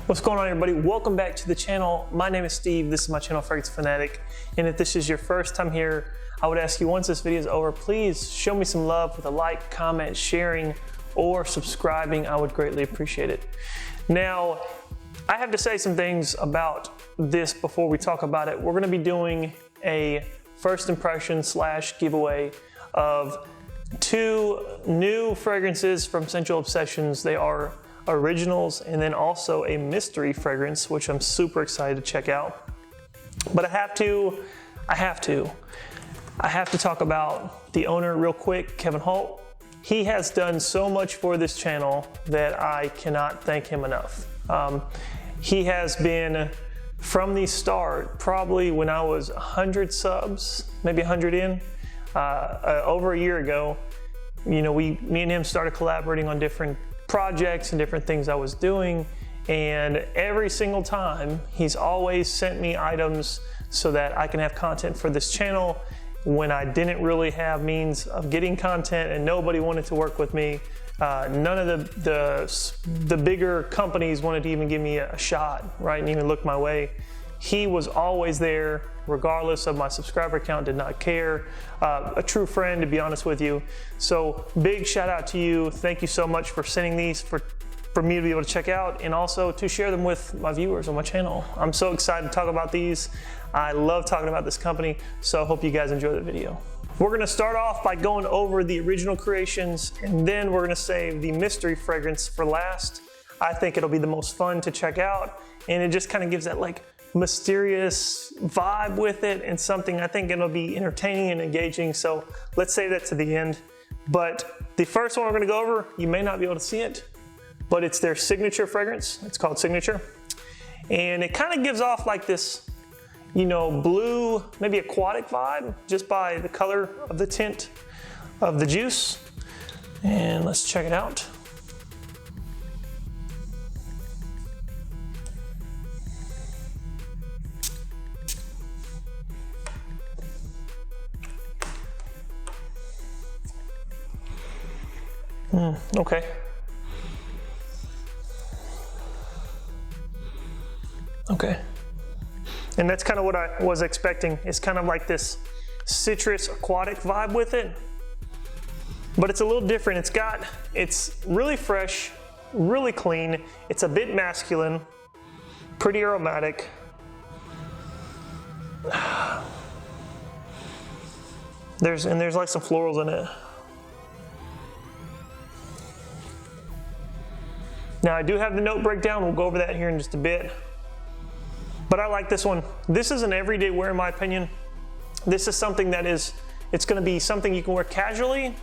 What's going on, everybody? Welcome back to the channel. My name is Steve. This is my channel, Fragrance Fanatic. And if this is your first time here, I would ask you, once this video is over, please show me some love with a like, comment, sharing, or subscribing. I would greatly appreciate it. Now, I have to say some things about this before we talk about it. We're going to be doing a first impression / giveaway of 2 new fragrances from Scentual Obsessions. They are originals and then also a mystery fragrance, which I'm super excited to check out. But I have to talk about the owner real quick, Kevin Holt. He has done so much for this channel that I cannot thank him enough. He has been, from the start, probably when I was 100 subs, maybe 100 in, over a year ago, you know, me and him started collaborating on different projects and different things I was doing. And every single time, he's always sent me items so that I can have content for this channel when I didn't really have means of getting content and nobody wanted to work with me. None of the bigger companies wanted to even give me a shot, right, and even look my way. He was always there, regardless of my subscriber count, did not care. A true friend, to be honest with you. So big shout out to you. Thank you so much for sending these for me to be able to check out and also to share them with my viewers on my channel. I'm so excited to talk about these. I love talking about this company, so I hope you guys enjoy the video. We're gonna start off by going over the original creations, and then we're gonna save the mystery fragrance for last. I think it'll be the most fun to check out, and it just kind of gives that like mysterious vibe with it, and something I think it'll be entertaining and engaging. So let's save that to the end. But the first one we're gonna go over, you may not be able to see it, but it's their signature fragrance. It's called Signature. And it kind of gives off like this, you know, blue, maybe aquatic vibe, just by the color of the tint of the juice. And let's check it out. Okay. Okay. And that's kind of what I was expecting. It's kind of like this citrus aquatic vibe with it, but it's a little different. It's really fresh, really clean. It's a bit masculine, pretty aromatic. There's like some florals in it. Now I do have the note breakdown. We'll go over that here in just a bit. But I like this one. This is an everyday wear in my opinion. This is something that it's gonna be something you can wear casually,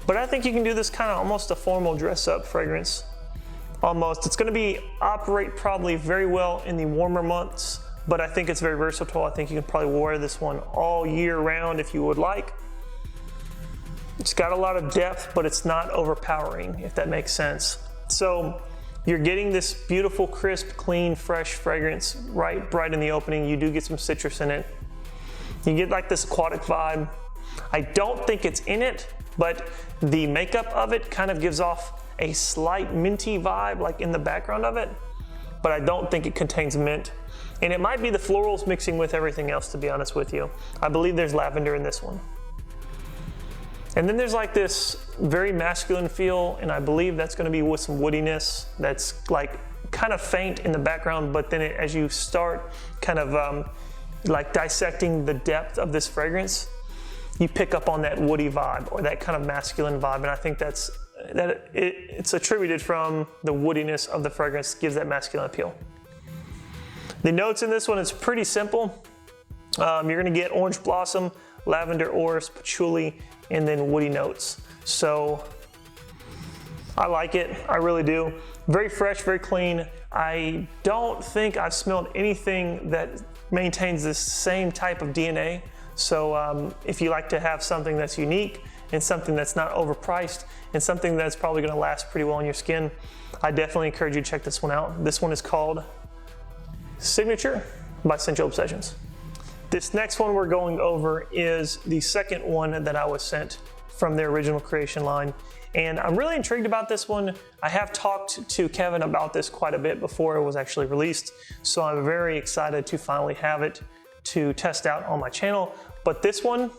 but I think you can do this kind of almost a formal dress up fragrance. Almost. It's gonna operate probably very well in the warmer months, but I think it's very versatile. I think you can probably wear this one all year round if you would like. It's got a lot of depth, but it's not overpowering, if that makes sense. So you're getting this beautiful, crisp, clean, fresh fragrance right in the opening. You do get some citrus in it. You get like this aquatic vibe. I don't think it's in it, but the makeup of it kind of gives off a slight minty vibe, like in the background of it, but I don't think it contains mint. And it might be the florals mixing with everything else, to be honest with you. I believe there's lavender in this one. And then there's like this very masculine feel, and I believe that's gonna be with some woodiness that's like kind of faint in the background, but then as you start kind of like dissecting the depth of this fragrance, you pick up on that woody vibe or that kind of masculine vibe, and I think it's attributed from the woodiness of the fragrance, gives that masculine appeal. The notes in this one is pretty simple. You're gonna get orange blossom, lavender, orris, patchouli, and then woody notes. So I like it, I really do. Very fresh, very clean. I don't think I've smelled anything that maintains this same type of DNA. So if you like to have something that's unique and something that's not overpriced and something that's probably gonna last pretty well on your skin, I definitely encourage you to check this one out. This one is called Signature by Scentual Obsessions. This next one we're going over is the second one that I was sent from their original creation line, And I'm really intrigued about this one. I have talked to Kevin about this quite a bit before it was actually released, so I'm very excited to finally have it to test out on my channel. But this one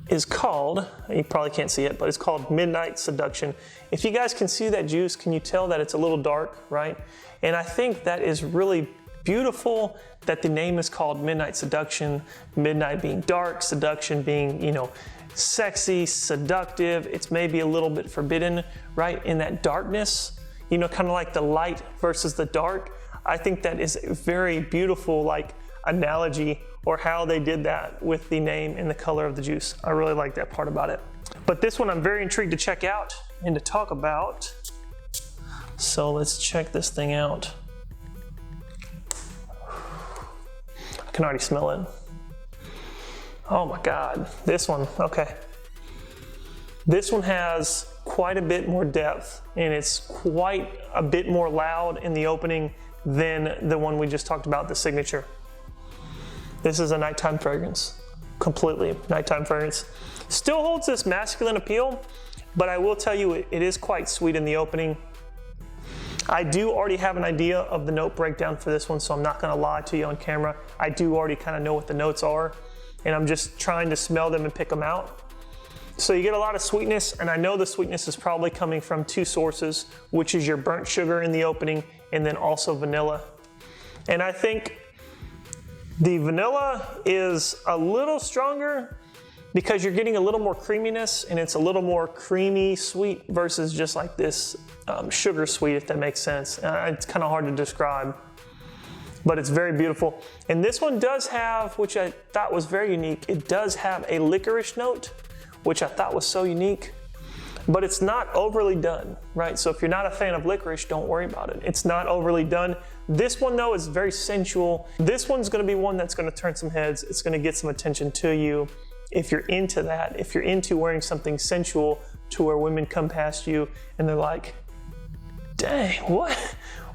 is called, you probably can't see it, but it's called Midnight Seduction. If you guys can see that juice, can you tell that it's a little dark, right? And I think that is really beautiful that the name is called Midnight Seduction. Midnight being dark, seduction being, you know, sexy, seductive. It's maybe a little bit forbidden, right? In that darkness, you know, kind of like the light versus the dark. I think that is a very beautiful, like, analogy, or how they did that with the name and the color of the juice. I really like that part about it. But this one I'm very intrigued to check out and to talk about. So let's check this thing out. I can already smell it. Oh my God, this one, okay. This one has quite a bit more depth, and it's quite a bit more loud in the opening than the one we just talked about, the Signature. This is a nighttime fragrance, completely nighttime fragrance. Still holds this masculine appeal, but I will tell you it is quite sweet in the opening. I do already have an idea of the note breakdown for this one, so I'm not gonna lie to you on camera. I do already kind of know what the notes are, and I'm just trying to smell them and pick them out. So you get a lot of sweetness, and I know the sweetness is probably coming from two sources, which is your burnt sugar in the opening, and then also vanilla. And I think the vanilla is a little stronger because you're getting a little more creaminess, and it's a little more creamy sweet versus just like this sugar sweet, if that makes sense. It's kind of hard to describe, but it's very beautiful. And this one does have, which I thought was very unique, it does have a licorice note, which I thought was so unique, but it's not overly done, right? So if you're not a fan of licorice, don't worry about it. It's not overly done. This one though is very sensual. This one's gonna be one that's gonna turn some heads. It's gonna get some attention to you. If you're into that, if you're into wearing something sensual to where women come past you and they're like, dang,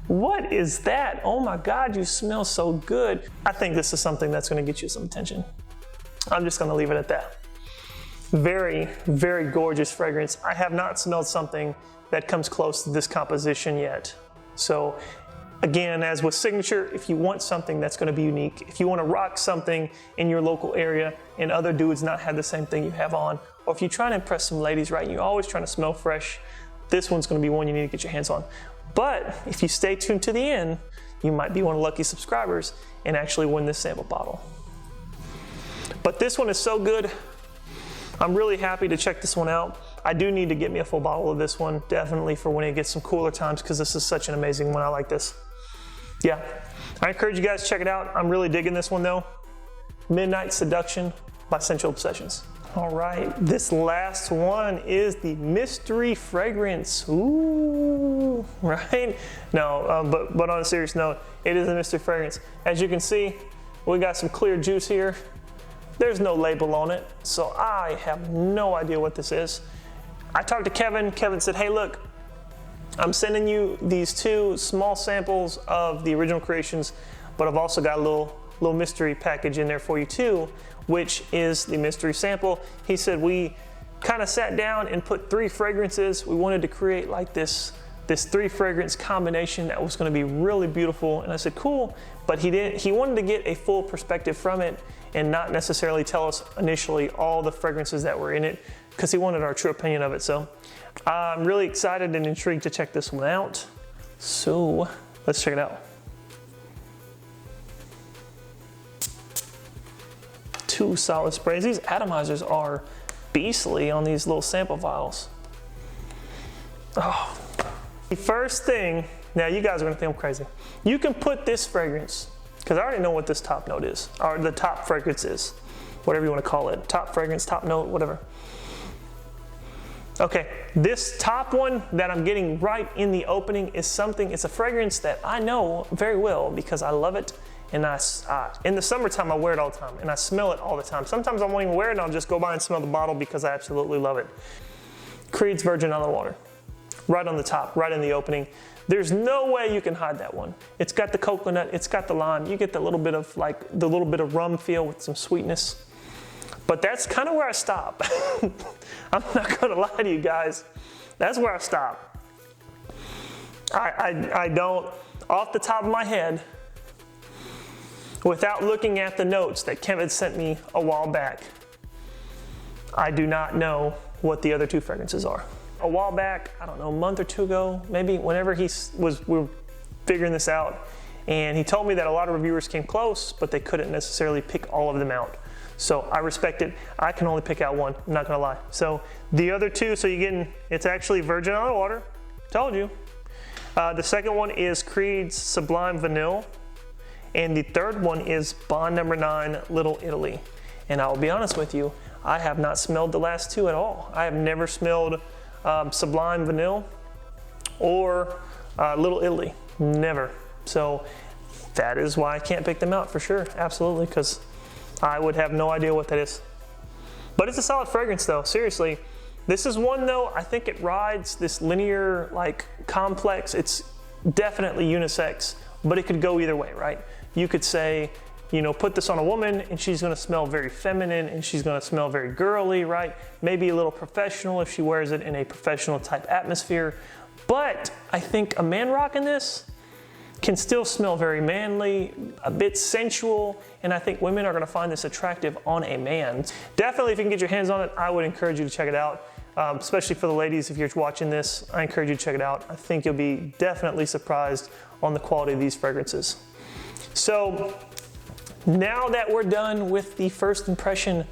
what is that? Oh my God, you smell so good. I think this is something that's gonna get you some attention. I'm just gonna leave it at that. Very, very gorgeous fragrance. I have not smelled something that comes close to this composition yet. So again, as with Signature, if you want something that's gonna be unique, if you wanna rock something in your local area and other dudes not have the same thing you have on, or if you're trying to impress some ladies, right, and you're always trying to smell fresh, this one's gonna be one you need to get your hands on. But if you stay tuned to the end, you might be one of the lucky subscribers and actually win this sample bottle. But this one is so good. I'm really happy to check this one out. I do need to get me a full bottle of this one, definitely for when it gets some cooler times, because this is such an amazing one. I like this. Yeah, I encourage you guys to check it out. I'm really digging this one though. Midnight Seduction by Scentual Obsessions. All right, this last one is the mystery fragrance. Ooh, right? No, but on a serious note, it is a mystery fragrance. As you can see, we got some clear juice here. There's no label on it, so I have no idea what this is. I talked to Kevin. Kevin said, hey, look, I'm sending you these two small samples of the original creations, but I've also got a little mystery package in there for you too, which is the mystery sample. He said we kind of sat down and put 3 fragrances. We wanted to create like this 3 fragrance combination that was going to be really beautiful. And I said, cool, but he wanted to get a full perspective from it and not necessarily tell us initially all the fragrances that were in it, because he wanted our true opinion of it. So I'm really excited and intrigued to check this one out. So let's check it out. 2 solid sprays. These atomizers are beastly on these little sample vials. Oh. The first thing, now you guys are gonna think I'm crazy. You can put this fragrance, because I already know what this top note is, or the top fragrance is, whatever you want to call it. Top fragrance, top note, whatever. Okay, this top one that I'm getting right in the opening is something, it's a fragrance that I know very well because I love it. And in the summertime, I wear it all the time and I smell it all the time. Sometimes I won't even wear it and I'll just go by and smell the bottle because I absolutely love it. Creed's Virgin on the Water. Right on the top, right in the opening. There's no way you can hide that one. It's got the coconut, it's got the lime. You get the little bit of rum feel with some sweetness. But that's kind of where I stop. I'm not gonna lie to you guys. That's where I stop. I don't, off the top of my head, without looking at the notes that Kevin sent me a while back, I do not know what the other two fragrances are. A while back, I don't know, a month or two ago, maybe whenever we were figuring this out, and he told me that a lot of reviewers came close, but they couldn't necessarily pick all of them out. So I respect it. I can only pick out one, I'm not gonna lie. So the other two, so you're getting, it's actually Virgin Olive Water, told you. The second one is Creed's Sublime Vanille, and the third one is Bond No. 9 Little Italy. And I'll be honest with you, I have not smelled the last two at all. I have never smelled Sublime Vanille or Little Italy, never. So that is why I can't pick them out for sure, absolutely, because I would have no idea what that is. But it's a solid fragrance though, seriously. This is one though, I think it rides this linear, like complex. It's definitely unisex, but it could go either way, right? You could say, you know, put this on a woman and she's gonna smell very feminine and she's gonna smell very girly, right? Maybe a little professional if she wears it in a professional type atmosphere. But I think a man rocking this can still smell very manly, a bit sensual, and I think women are gonna find this attractive on a man. Definitely, if you can get your hands on it, I would encourage you to check it out. Especially for the ladies, if you're watching this, I encourage you to check it out. I think you'll be definitely surprised on the quality of these fragrances. So now that we're done with the first impression,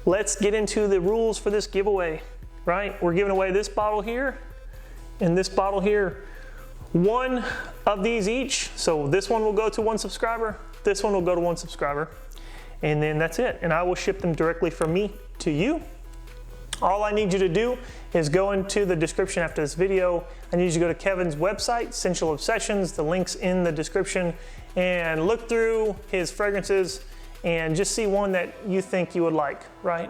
let's get into the rules for this giveaway, right? We're giving away this bottle here and this bottle here. One of these each. So this one will go to one subscriber, this one will go to one subscriber, and then that's it. And I will ship them directly from me to you. All I need you to do is go into the description after this video. I need you to go to Kevin's website, Scentual Obsessions, the link's in the description, and look through his fragrances and just see one that you think you would like, right?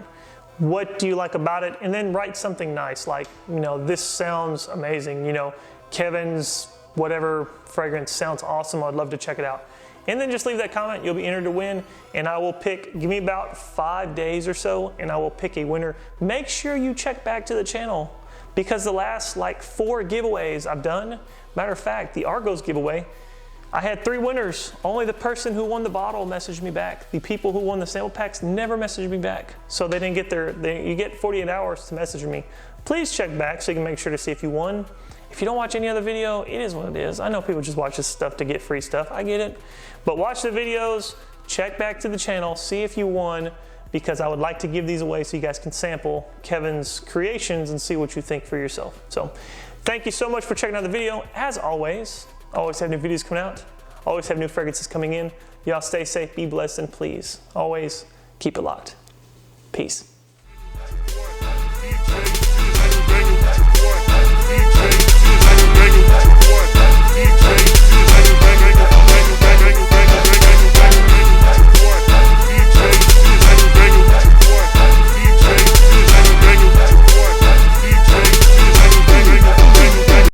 What do you like about it? And then write something nice like, you know, this sounds amazing, you know, Kevin's whatever fragrance sounds awesome, I'd love to check it out. And then just leave that comment, you'll be entered to win, and I will pick, give me about 5 days or so, and I will pick a winner. Make sure you check back to the channel, because the last like 4 giveaways I've done, matter of fact, the Argos giveaway, I had 3 winners. Only the person who won the bottle messaged me back. The people who won the sample packs never messaged me back. So they didn't get you get 48 hours to message me. Please check back so you can make sure to see if you won. If you don't watch any other video, it is what it is. I know people just watch this stuff to get free stuff, I get it. But watch the videos, check back to the channel, see if you won, because I would like to give these away so you guys can sample Kevin's creations and see what you think for yourself. So thank you so much for checking out the video. As always have new videos coming out, always have new fragrances coming in. Y'all stay safe, be blessed, and please, always keep it locked. Peace.